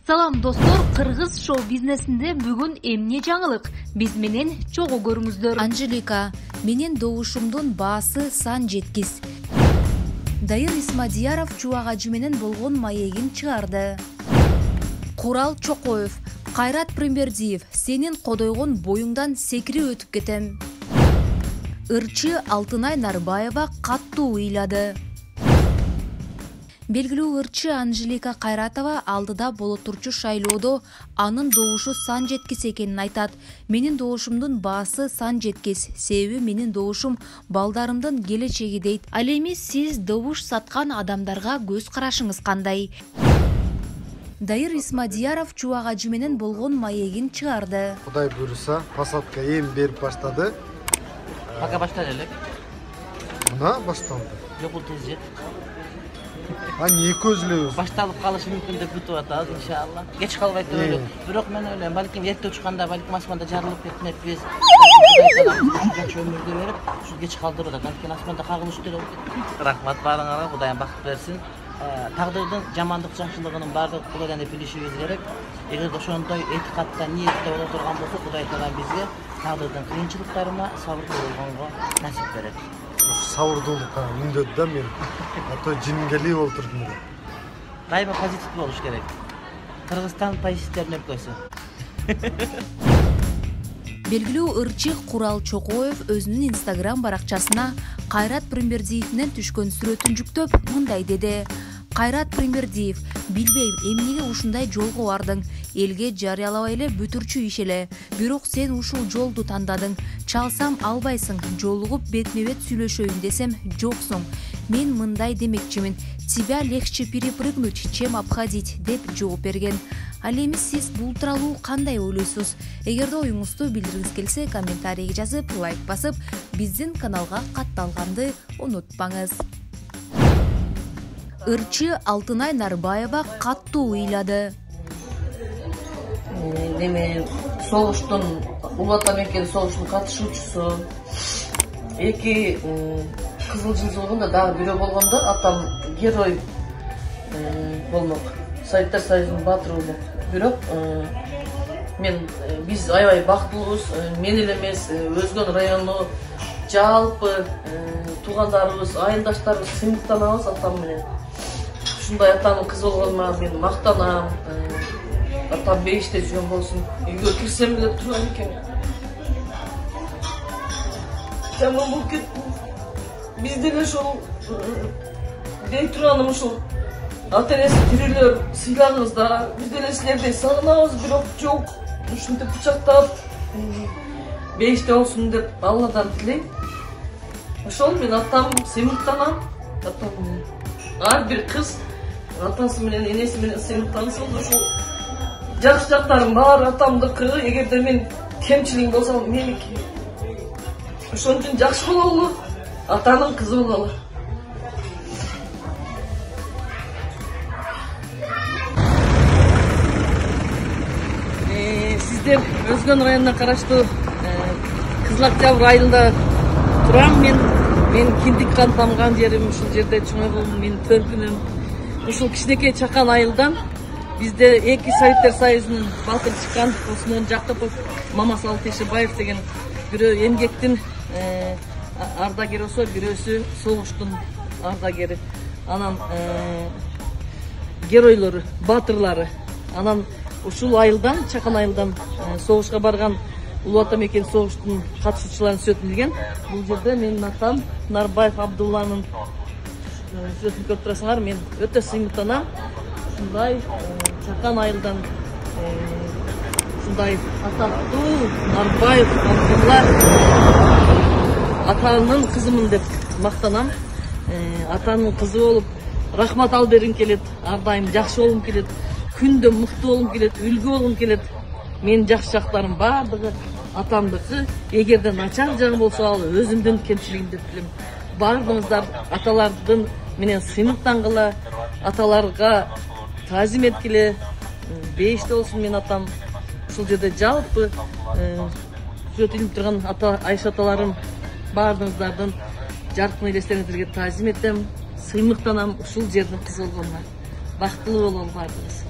Салам достор, Кыргыз шоу бизнесинде бүгүн эмне жаңылык? Биз менен чогуу көрүңүздөр. Анжелика, менен добушумдун баасы сан жеткис. Дайыр Исмадияров чубагажы менен болгон маегин чыгарды. Курал Чокоев, Кайрат Прембердиев, сенин кодойгон боюңдан секирип өтүп кетем. Ырчы Алтынай Нарбаева каттуу ыйлады. Белгилүү ырчы Анжелика Кайратова алдыда боло турчу шайлоодо анын добушу сан жеткис экенин айтат. Менин добушумдун баасы сан жеткис, себеби менин добушум балдарымдын келечеги дейт. Ал эми сиз добуш саткан адамдарга көз карашыңыз кандай? Дайыр Исмадияров чубагажы менен болгон маегин чыгарды. Кудай буйруса, посадка эми берип баштады. Пока баштады элек. Мына башталды. Жок, бул тез жет. Эки өзүлөбүз. Башталып калышы мүмкүн деп күтүп атабыз, иншалла. Кеч калбайт деп ойлойм. Бирок мен ойлойм, балким эрте учканда, балким асманда жарылып кетмекпиз. Жакшы өмүрдү берип, ушу кеч калдырып атат. Анткени асманда кагылыш төлөп. Рахмат баарыңарга, Кудайым бакыт берсин. Тагдырдын жамандык жакшылыгынын баардыгы Кудайдан деп билишибиз керек. Эгерде ошондой этикатта, ниетте боло турган болсо, Кудай Таала бизге тагдырдын кыйынчылыктарына сабырдуу болгонго насип берет. Сабырдуулукка үндөдү да мен. Ато жингели болуп турдум. Дайыма позитив болуш керек. Кыргызстан позитивдердин өлкөсү. Белгилүү ырчы Курал Чокоев өзүнүн Instagram баракчасына Кайрат Прембердиев менен түшкөн сүрөтүн жүктөп мындай деди. Кайрат Прембердиев, билбейм эмнеге ушундай жолго бардың. Элге жарыялабай эле бүтүрчү иш эле. Бирок сен ушул жолду тандадың. Чалсам албайсың, жолугуп бетме-бет сүйлөшөйүн десем жоксуң. Мен мындай демекчимин. Тебя легче перепрыгнуть, чем обходить, деп жооп берген. Ал эми сиз бул тууралуу кандай ойлойсуз? Эгерде оюңузду билдиргиңиз келсе, комментарийге жазып, лайк басып, биздин каналга катталганды унутпаңыз. Ырчы Алтынай Нарбаева каттуу ыйлады. Деме, согуштун, Улуу Ата мекени согуштун катышуучусу. Эки кызыл жылдызылыгында дагы бирөө болгондо атам герой болмок. Советтер Союзунун баатыры болмок. Бирок биз аябай бактылуубуз. Мен эле эмес, өзгөн району жалпы туугандарыбыз, айылдаштарыбыз сыймыктанабыз атам менен. Ушундай атанын кызы болгоныма мен мактанам. Атам бейиште жүргөн болсун. Үйгө кирсем эле турам экен. Жаман болуп кеттим. Биз деле ошол дей турганым ушул ата энеси тирүүлөр сыйлагыңыз да, биз деле силерди сагынабыз, бирок жок. Ушинтип бычактап бейиште болсун деп Алладан тилейм. Ошол мен атам сыймыктанам. Атам ар бир кыз атасы менен энеси менен сыймыктансын. Ушул жакшы жактарым бар атамдыкы. Эгерде мен кемчилигим болсо меники. Ошон үчүн жакшы бололу, атанын кызы бололу. Сиздер Өзгөн районуна караштуу Кызыл Октябрь айылында турам мен. Мен киндик кан тамган жерим ушул жерде чоңойгом, мен төркүнүм. Ушул кичинекей чакан айылдан бизде эки Советтер Союзунун баатыры чыккан Осмон Жакыпов, Мамасалы Тешебаев деген бирөө эмгектин ардагери болсо, бирөөсү согуштун ардагери. Анан геройлору, баатырлары. Анан ушул айылдан, чакан айылдан согушка барган Улуу Ата мекени согуштун катышуучуларын сүрөтүн илген. Бул жерде менин атам Нарбаев Абдулланын сүрөтүн көрүп турасыңар. Мен өтө сыймыктанам. Ушундай чакан айылдан ушундай атактуу Нарбаев Абдулла атанын кызымын деп мактанам. Атанын кызы болуп рахмат алып бергим келет. Ар дайым жакшы болгум келет. Күндө мыкты болгум келет, үлгү болгум келет. Менин жакшы жактарым баардыгы атамдыкы. Эгерде начар жагы болсо ал өзүмдүн кемчилигим деп билем. Баардыгыңыздар аталардын менен сыймыктангыла, аталарга таазим эткиле. Бейиште болсун мен атам. Ушул жерде жалпы сүрөт илинип турган ата Айша аталарым баардыгыңыздардын жаркын элестериңиздерге таазим этем. Сыймыктанам ушул жердин кызы болгонуна. Бактылуу бололу баардыгыбыз.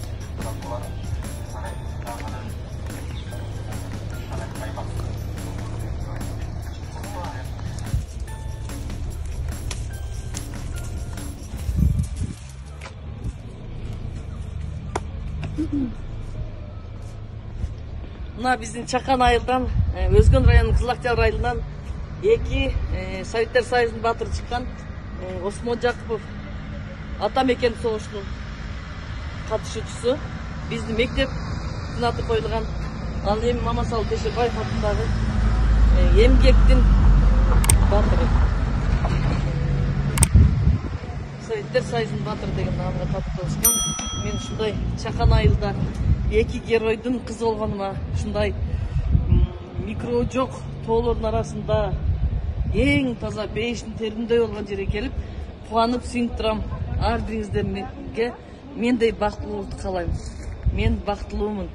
Мына биздин Чакан айылдан, Өзгөн районунун Кызылакчар айылынан 2 Советтер Союзунун баатыры чыккан Осмон Жакупов ата мекен согушунун катышуучусу. Биздин мектептин аты коюлган. Ал эми Мамасалы Тешербаев атындагы эмгектин баатыры. Советтер Союзунун баатыры деген наамга татталышкан. Мен ушундай Чакан айылда 2 геройдун кызы болгонума, ушундай микро жок тоолордун арасында эң таза бейиштин терүндөй болгон жерге келип, кубанып сүйүнүп турам. Ар бириңиздерге мендей бактылуулукту каалайм. Мен бактылуумун.